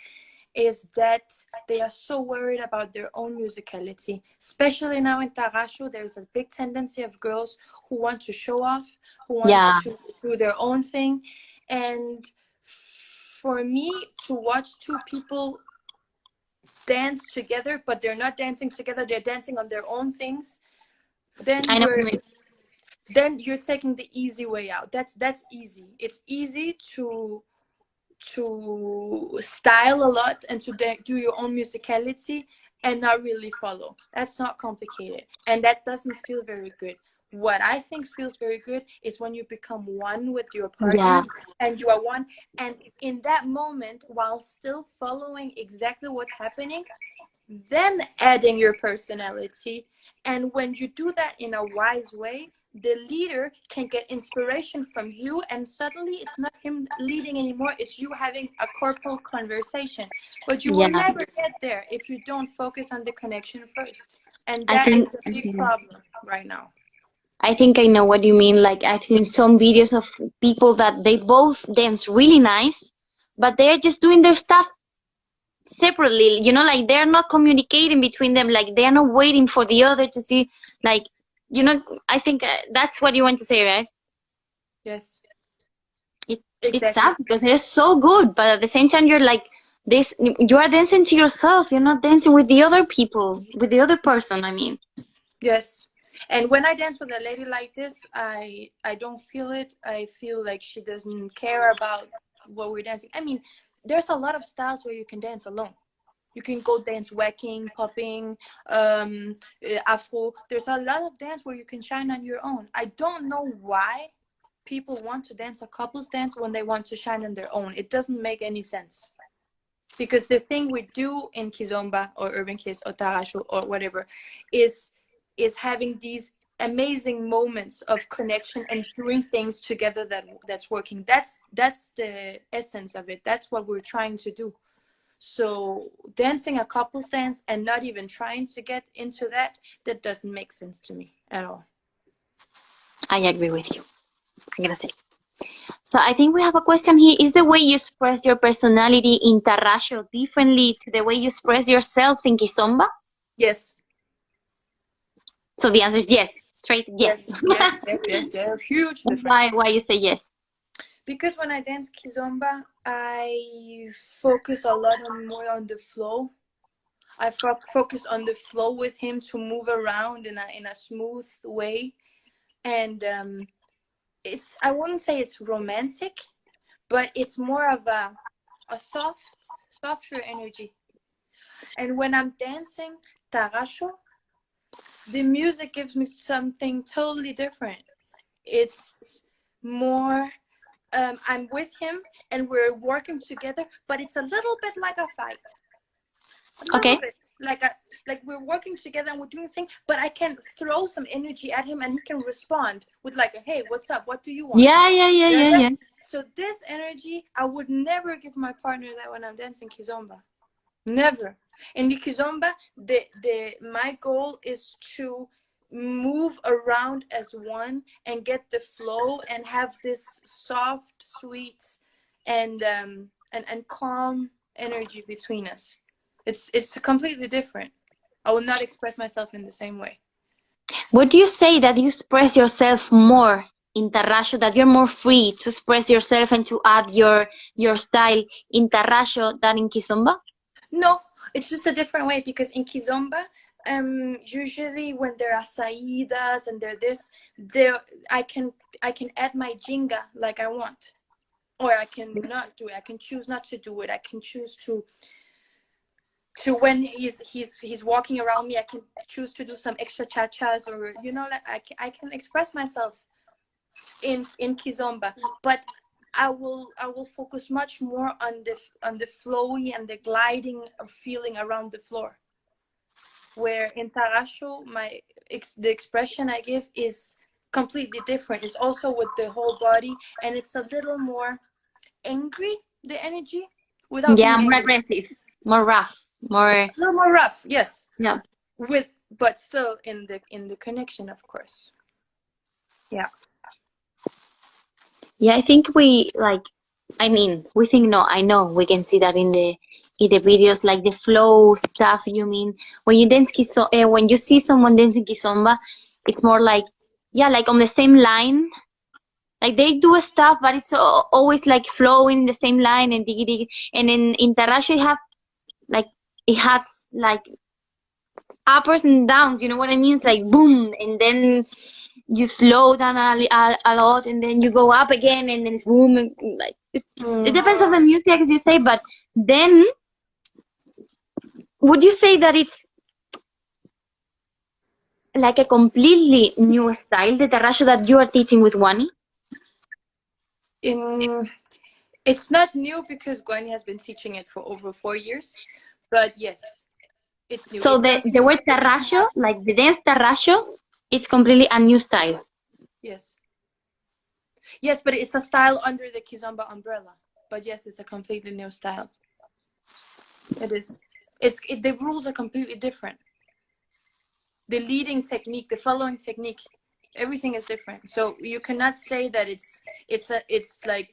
is that they are so worried about their own musicality. Especially now in Tarraxo, there's a big tendency of girls who want to show off, who want to do their own thing. And for me to watch two people dance together, but they're not dancing together, they're dancing on their own things, then you're taking the easy way out. That's easy. It's easy to style a lot and to do your own musicality and not really follow. That's not complicated, and that doesn't feel very good. What I think feels very good is when you become one with your partner, and you are one, and in that moment, while still following exactly what's happening, then adding your personality. And when you do that in a wise way, the leader can get inspiration from you, and suddenly it's not him leading anymore, it's you having a corporal conversation. But you will never get there if you don't focus on the connection first, and that is a big problem right now. I think I know what you mean. Like, I've seen some videos of people that they both dance really nice, but they're just doing their stuff separately, you know, like they're not communicating between them, like they're not waiting for the other to see, like, you know. I think that's what you want to say, right? Yes, it's sad because they're so good, but at the same time you're like this, you are dancing to yourself, you're not dancing with the other people, with the other person, I mean. Yes. And when I dance with a lady like this, I don't feel it. I feel like she doesn't care about what we're dancing. I mean, there's a lot of styles where you can dance alone. You can go dance whacking, popping, afro. There's a lot of dance where you can shine on your own. I don't know why people want to dance a couples dance when they want to shine on their own. It doesn't make any sense. Because the thing we do in Kizomba or Urban Kiz or Tarraxo or whatever is having these amazing moments of connection and doing things together that's working. That's the essence of it. That's what we're trying to do. So dancing a couples dance and not even trying to get into that doesn't make sense to me at all. I agree with you, I'm gonna say. So I think we have a question here. Is the way you express your personality in Tarraxo differently to the way you express yourself in Kizomba? Yes. So the answer is yes, straight yes. Yes. Huge difference. Why you say yes? Because when I dance Kizomba, I focus a lot more on the flow. I focus on the flow with him to move around in a smooth way, and I wouldn't say it's romantic, but it's more of a softer energy. And when I'm dancing Tarraxo, the music gives me something totally different. It's more, I'm with him and we're working together, but it's a little bit like a fight. A little bit. Like we're working together and we're doing things, but I can throw some energy at him and he can respond with like, hey, what's up? What do you want? Yeah. So this energy, I would never give my partner that when I'm dancing Kizomba. Never. In the Kizomba, my goal is to move around as one and get the flow and have this soft, sweet, and calm energy between us. It's completely different. I will not express myself in the same way. Would you say that you express yourself more in Tarraxo, that you're more free to express yourself and to add your style in Tarraxo than in Kizomba? No, it's just a different way, because in Kizomba, usually when there are saidas and I can add my jinga like I want, or I can not do it. I can choose not to do it. I can choose to when he's walking around me, I can choose to do some extra cha-chas, or like I can express myself in Kizomba, but I will focus much more on the flowy and the gliding of feeling around the floor. Where in Tarraxo, the expression I give is completely different. It's also with the whole body, and it's a little more angry, the energy, without Yeah, being more angry. aggressive, more rough, more. A little more rough, yes. Yeah. But still in the connection, of course. Yeah. Yeah, I think we like. I mean, we think no. I know we can see that in the videos, like the flow stuff. You mean when you dance when you see someone dancing kizomba, it's more like, yeah, like on the same line. Like they do stuff, but it's always like flowing the same line and diggy diggy. And in Tarraxa, you have like it has like uppers and downs. You know what I mean? It's like boom, and then you slow down a lot, and then you go up again, and then it's boom. And, like it depends on the music, as you say. But then, would you say that it's like a completely new style, the Tarraxa that you are teaching with Wani? It's not new because Guani has been teaching it for over 4 years, but yes, it's new. So the word Tarraxo, like the dance Tarraxo, it's completely a new style. Yes. Yes, but it's a style under the Kizomba umbrella. But yes, it's a completely new style. It is. The rules are completely different. The leading technique, the following technique, everything is different. So you cannot say that it's like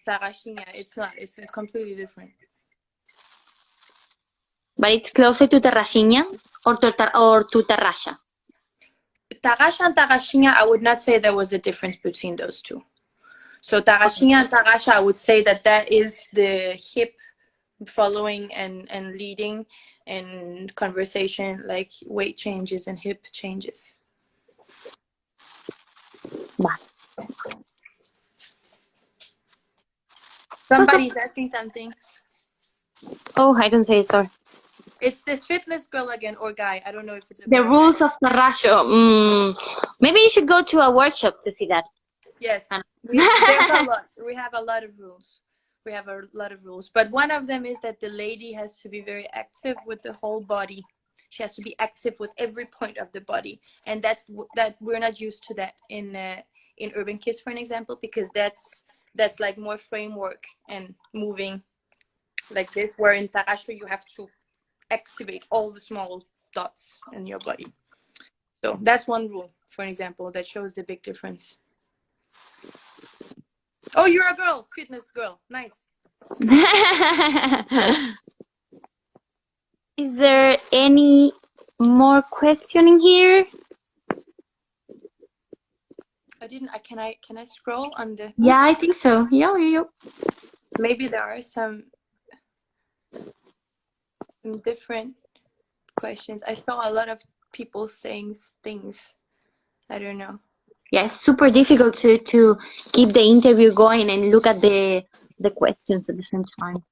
Tarraxinha. It's not. It's completely different. But it's closer to Tarraxinha or to Tarraxa. Tarraxa and Tarraxinha, I would not say there was a difference between those two. So Tarraxinha and Tarraxa, I would say that is the hip following and leading and conversation, like weight changes and hip changes. Somebody's asking something. Oh, I don't say it, sorry. It's this fitness girl again, or guy. I don't know if it's the rules of Tarraxo. Maybe you should go to a workshop to see that. Yes, there's a lot. We have a lot of rules. We have a lot of rules, but one of them is that the lady has to be very active with the whole body. She has to be active with every point of the body, and that we're not used to that in Urban Kiz, for an example, because that's like more framework and moving like this. Where in Tarraxo you have to activate all the small dots in your body. So that's one rule, for an example, that shows the big difference. Oh, you're a girl, fitness girl. Nice. Is there any more questioning here? Can I scroll on the? Yeah, I think so. Yeah. Maybe there are some different questions. I saw a lot of people saying things. I don't know. Yeah, it's super difficult to keep the interview going and look at the questions at the same time.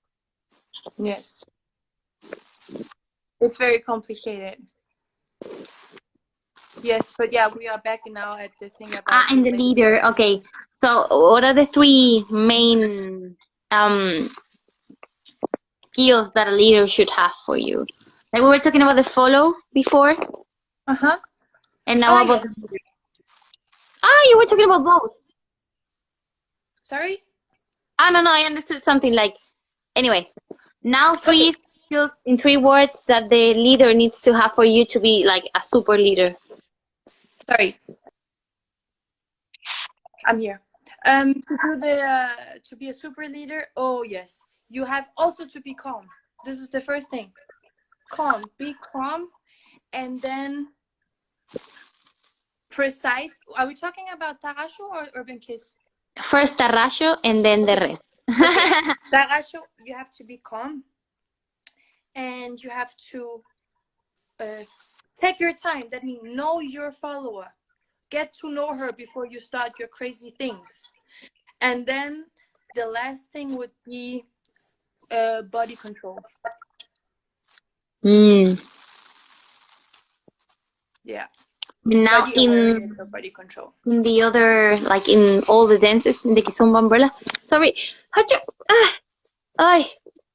Yes. It's very complicated. Yes, but yeah, we are back now at the thing about and the leader. Okay, so what are the three main skills that a leader should have for you? Like we were talking about the follow before. And now about yes. you were talking about both. Sorry? No, I understood something like. Anyway, now three skills in 3 words that the leader needs to have for you to be like a super leader. Sorry, I'm here. To be a super leader. Oh yes, you have also to be calm. This is the first thing. Calm. Be calm, and then precise. Are we talking about Tarraxo or Urban Kiz? First Tarraxo and then the rest. Okay. Tarraxo, you have to be calm, and you have to take your time. That means know your follower. Get to know her before you start your crazy things. And then the last thing would be body control. Yeah. Now body control. In the other, like in all the dances in the Kizomba umbrella. Sorry.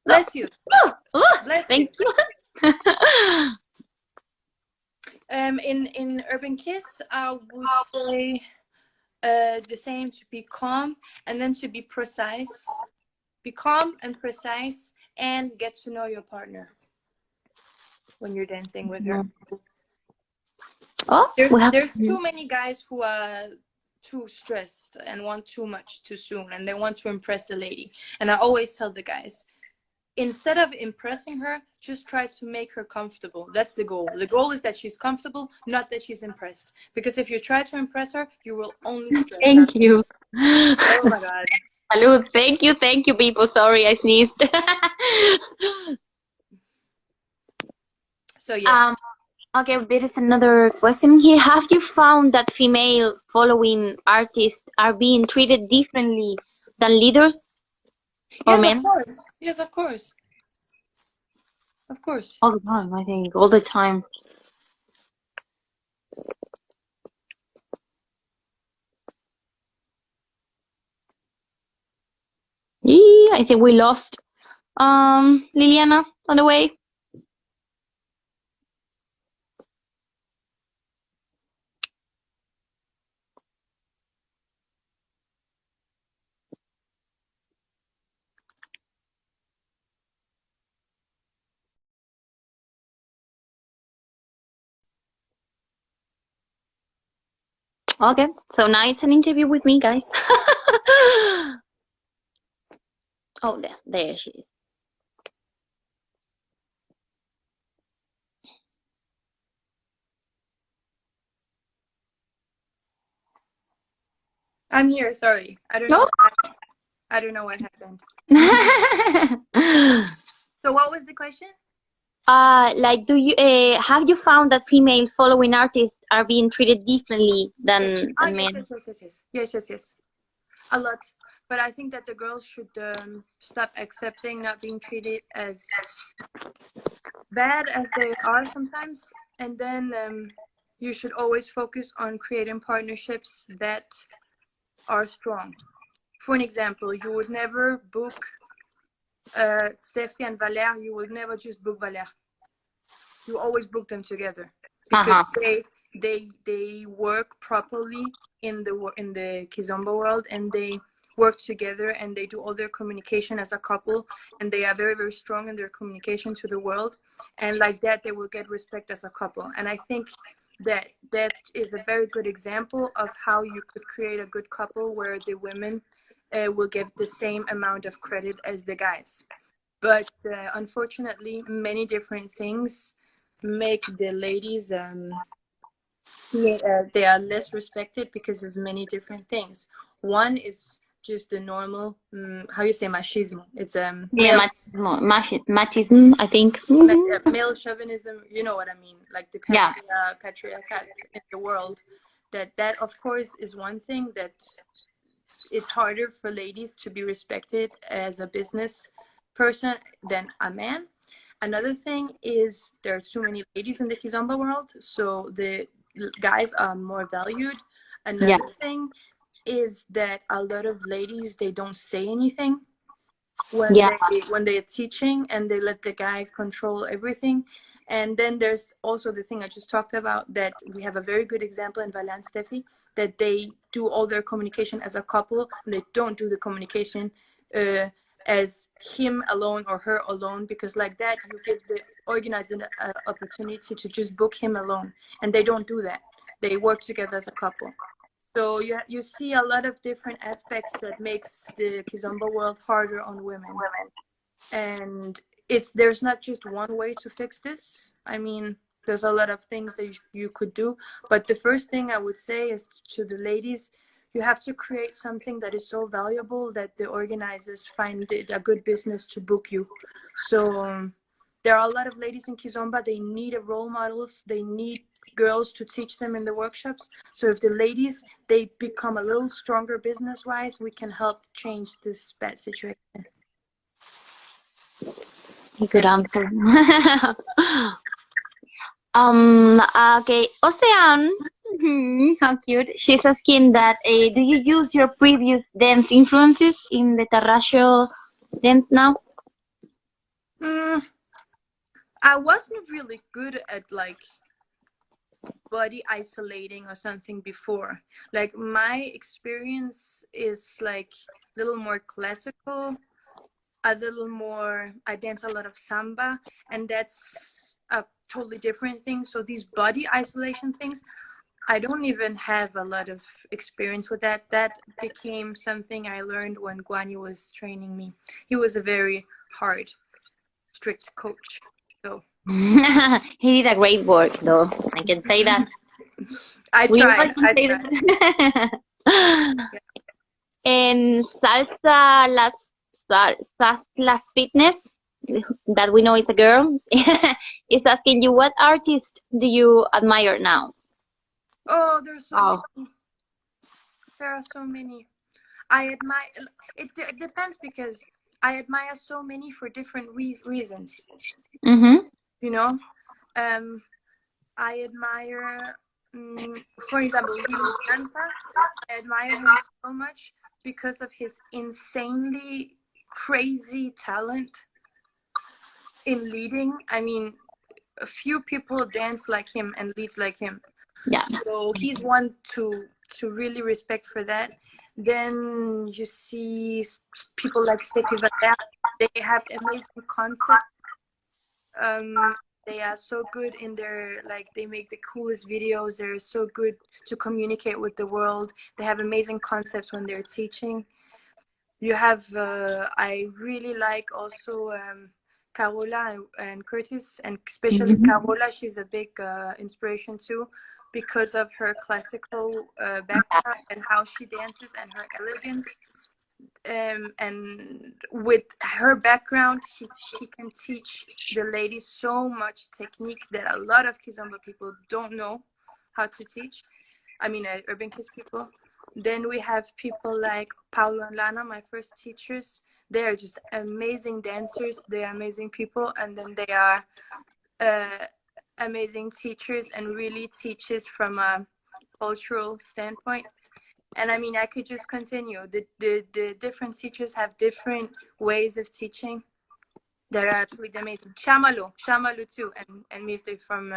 Bless you. Bless Thank you. In Urban Kiz, I would say the same, to be calm, and then to be precise. Be calm and precise, and get to know your partner when you're dancing with her. Oh, There's too many guys who are too stressed and want too much too soon, and they want to impress the lady. And I always tell the guys, instead of impressing her, just try to make her comfortable. That's the goal. The goal is that she's comfortable, not that she's impressed. Because if you try to impress her, you will only stress her. Thank you. Oh my God. Salud. Thank you, people. Sorry, I sneezed. So yes. Okay, there is another question here. Have you found that female following artists are being treated differently than leaders or Yes, men? of course. Yes, of course. Of course. All the time, I think. All the time. Yeah, I think we lost Liliana on the way. Okay, so now it's an interview with me, guys. Oh, there she is. I'm here. Sorry. I don't know. I don't know what happened. So what was the question? Like, do you have you found that female following artists are being treated differently than men? Yes. A lot. But I think that the girls should stop accepting not being treated as bad as they are sometimes, and then you should always focus on creating partnerships that are strong. For an example, you would never book Steffi and Valère. You would never just book Valère. You always book them together because they work properly in the Kizomba world, and they work together, and they do all their communication as a couple, and they are very, very strong in their communication to the world, and like that they will get respect as a couple. And I think that is a very good example of how you could create a good couple where the women will get the same amount of credit as the guys. But unfortunately, many different things make the ladies they are less respected because of many different things. One is just the normal how you say machismo. It's machism, I think. Male chauvinism. You know what I mean? Like the patriarchat in the world. That of course is one thing that it's harder for ladies to be respected as a business person than a man. Another thing is there are too many ladies in the Kizomba world, so the guys are more valued. Another thing is that a lot of ladies, they don't say anything when they're teaching, and they let the guy control everything. And then there's also the thing I just talked about, that we have a very good example in Val and Steffi, that they do all their communication as a couple, and they don't do the communication as him alone or her alone, because like that you give the organizer an opportunity to just book him alone, and they don't do that. They work together as a couple. So you see a lot of different aspects that makes the Kizomba world harder on women. And there's not just one way to fix this. I mean, there's a lot of things that you could do. But the first thing I would say is to the ladies, you have to create something that is so valuable that the organizers find it a good business to book you. So there are a lot of ladies in Kizomba. They need role models. They need girls to teach them in the workshops. So if the ladies, they become a little stronger business-wise, we can help change this bad situation. Good answer. Okay, Ocean. How cute. She's asking that, do you use your previous dance influences in the Tarraxo dance now? I wasn't really good at like body isolating or something before. Like my experience is like a little more classical, a little more, I dance a lot of samba, and that's a totally different thing. So these body isolation things, I don't even have a lot of experience with that. That became something I learned when Guanyu was training me. He was a very hard, strict coach. So He did a great work, though. I can say that. I We all tried. can I say tried. that. And salsa las fitness, that we know is a girl, is asking you, what artist do you admire now? Oh, there's so Oh. many. There are so many. I admire. It depends because I admire so many for different reasons. Mm-hmm. You know, I admire, for example, Liliana. I admire him so much because of his insanely crazy talent in leading. I mean, a few people dance like him and lead like him. Yeah. So he's one to really respect for that. Then you see people like Steffi Valer. They have amazing content. They are so good in their, like, they make the coolest videos. They're so good to communicate with the world. They have amazing concepts when they're teaching. You have, I really like also Carola and Curtis, and especially Carola. She's a big inspiration too, because of her classical background and how she dances and her elegance. And with her background, she can teach the ladies so much technique that a lot of Kizomba people don't know how to teach. I mean, Urban Kiz people. Then we have people like Paulo and Lana, my first teachers. They are just amazing dancers. They are amazing people, and then they are amazing teachers and really teaches from a cultural standpoint. And I mean, I could just continue. The different teachers have different ways of teaching that are absolutely amazing. Shamalu too, and Mifte from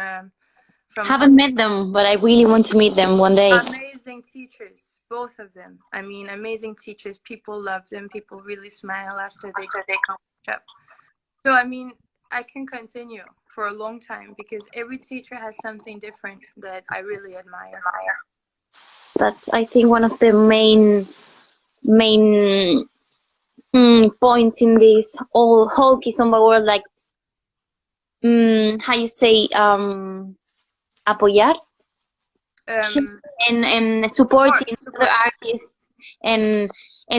Haven't met them, but I really want to meet them one day. amazing teachers, both of them. I mean, amazing teachers. People love them. People really smile after they catch up. So I mean, I can continue for a long time because every teacher has something different that I really admire. That's, I think, one of the main points in this whole Kizomba world, like, how you say, apoyar, and supporting other artists, and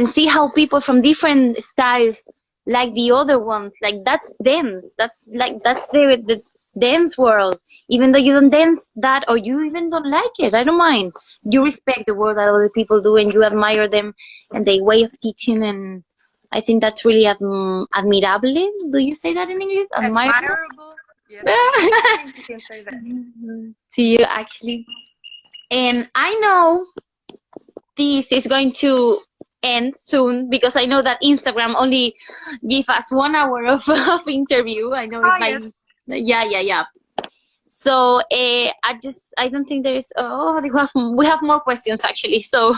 see how people from different styles like the other ones. Like, that's dance. That's the dance world. Even though you don't dance that, or you even don't like it, I don't mind. You respect the work that other people do, and you admire them and their way of teaching. And I think that's really admirable. Do you say that in English? Admirable. Yes, I think you can say that. To you, actually. And I know this is going to end soon, because I know that Instagram only give us 1 hour of interview. I know Yes. Yeah. So I don't think there is. Oh, we have more questions actually. So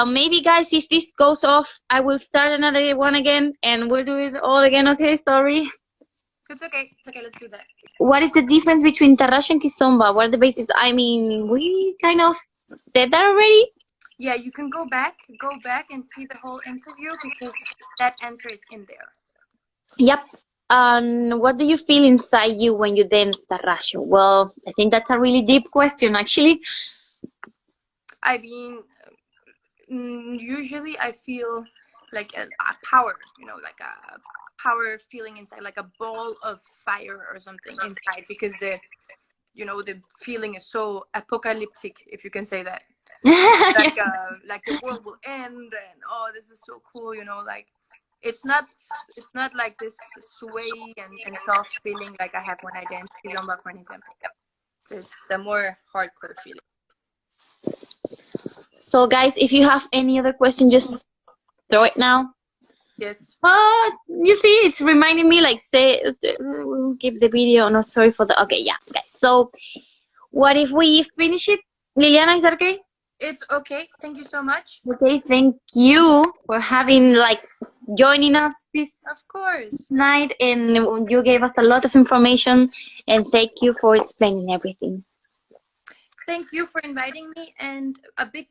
maybe, guys, if this goes off, I will start another one again, and we'll do it all again. Okay, sorry. It's okay. It's okay. Let's do that. What is the difference between Tarraxa and Kizomba? What are the bases? I mean, we kind of said that already. Yeah, you can go back and see the whole interview because that answer is in there. Yep. What do you feel inside you when you dance Tarraxo? Well, I think that's a really deep question, actually. I mean, usually I feel like a power, like a power feeling inside, like a ball of fire or something inside, because the feeling is so apocalyptic, if you can say that. Like the world will end, and oh, this is so cool, like it's not like this sway and soft feeling like I have when I dance Kizomba, for an example. It's the more hardcore feeling. So, guys, if you have any other question, just throw it now. Yes. You see, it's reminding me, like, say, give the video. No, sorry for the. Okay, yeah, guys. So, what if we finish it? Liliana, is that okay? It's okay. Thank you so much. Okay, thank you for having joining us this Of course. night, and you gave us a lot of information, and thank you for explaining everything. Thank you for inviting me, and a big